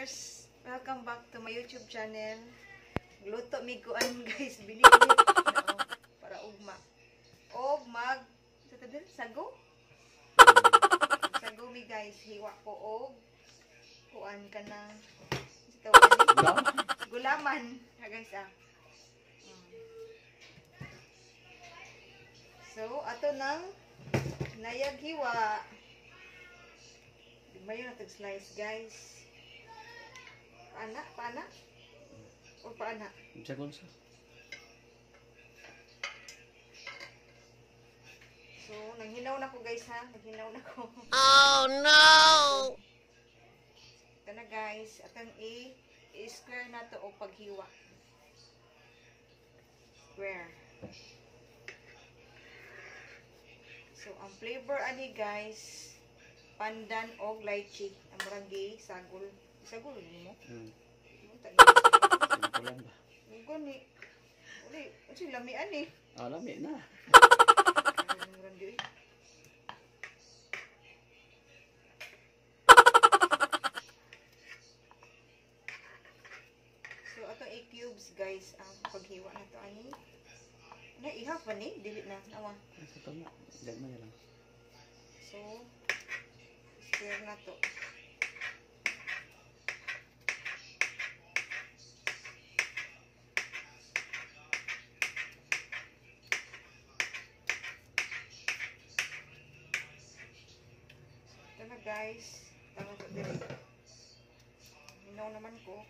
viewers! Welcome back to my YouTube channel. Luto mi kuan guys, binigit para ugma. Og mag sago. Sago mi guys, hiwa ko og kuan kanang gulaman. Ha guys ah. So ato nang nayag hiwa. Mayo na tag-slice, guys. Paana? O paana? Sagot sa. So, nanghinaw na ko, guys, ha? Nanghinaw na ko. Oh, no! Ito na, guys. Atang i-square na to o paghiwa. Square. So, ang flavor ani, guys, pandan og lychee. Ang maragi sagol. Sagol mo? Simpulan ba? Gani. Uli, kasi lamian eh. Ah, lami na. So, atong i-cubes guys ang paghiwa na to ani. Na i-half ba ni? Dili na. Nawa. Sa ito na. Dagman na lang. So, square na to. Ito na guys. Tama to din. Hinaw naman ko.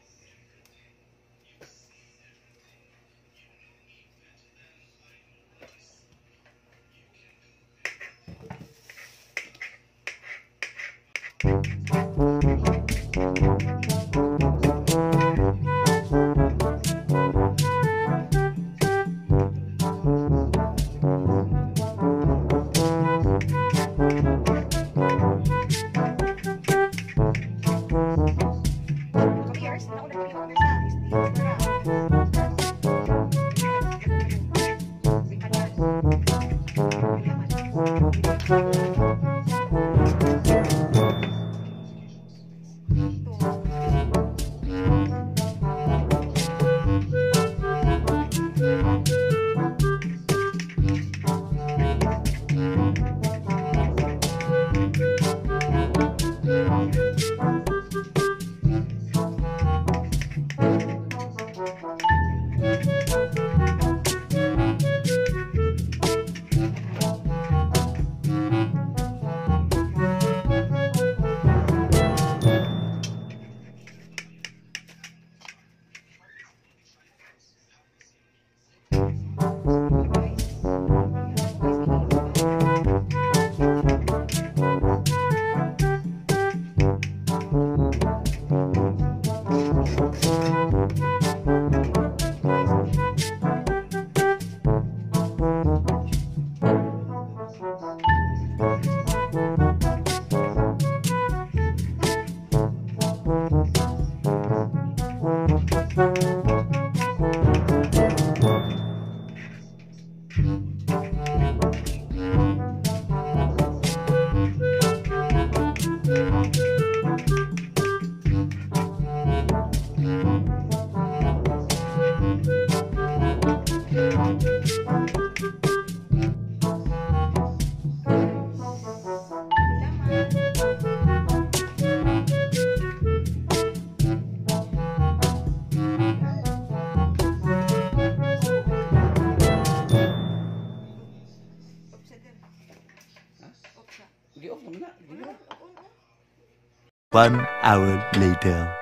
One hour later.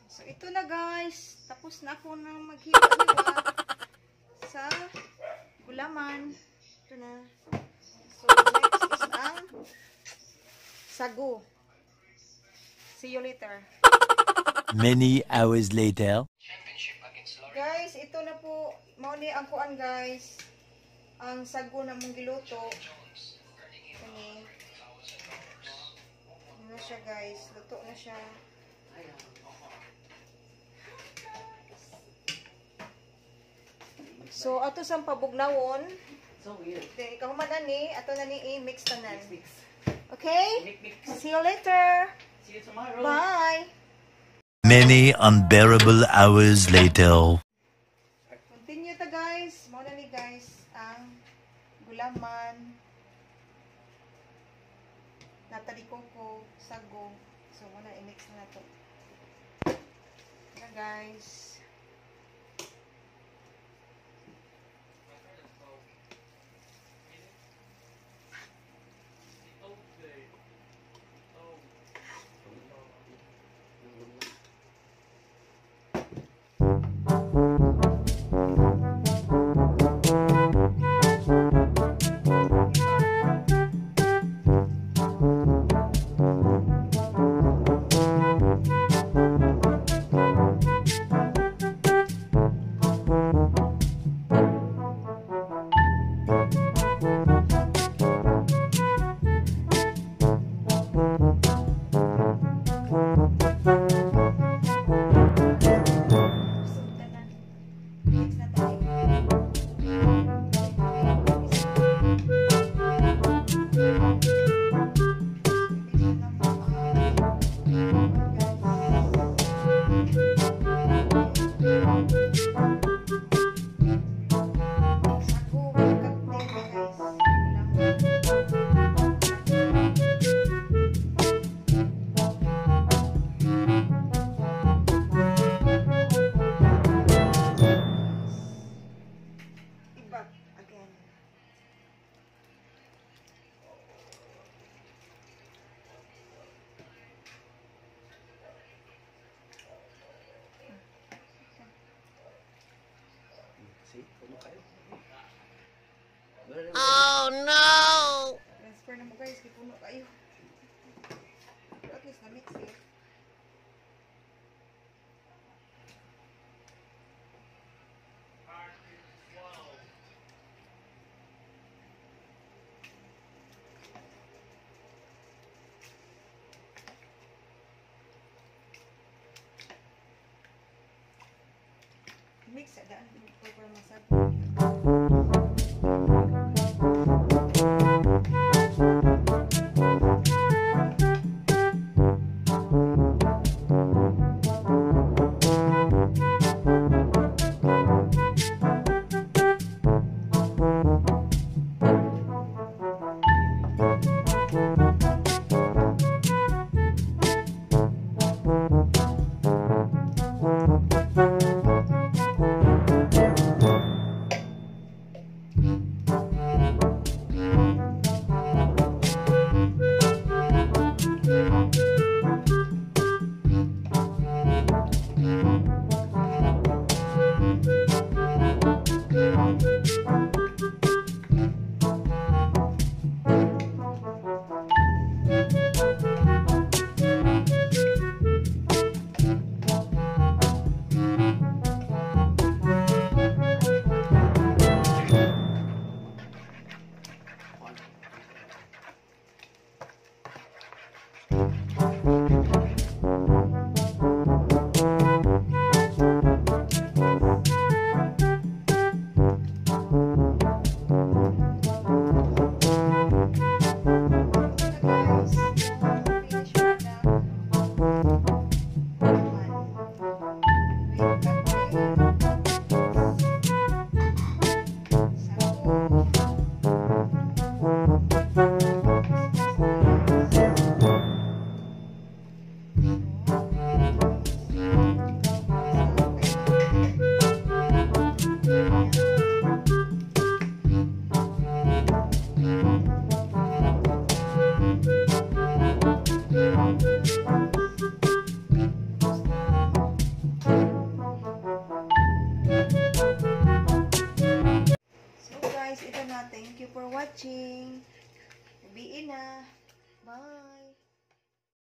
So, ito na guys. Tapos na ako na maghiwa-hiwa sa gulaman. Ito na. So, next is ang sago. See you later. Many hours later. Guys, ito na po. Mauni ang kuan guys. Ang sago na mong giluto. Kani. Ano na siya guys. Luto na siya. So, ato sa pabugnawon. So weird. Ikaw man ani, ato na ni i-mix tanan. Mix. Okay? Mix. See you later. See you tomorrow. Bye. Many unbearable hours later. Continue ta guys. Muna ni guys ang gulaman. Natarikoko, sago. So muna i-mix na to. Na guys. See? Puno kayo. Oh no! Transfer na mo guys, kipuno kayo. At least na mix eh. Mix sa daan ko para masarap. Thank you for watching. Ubiin na. Bye.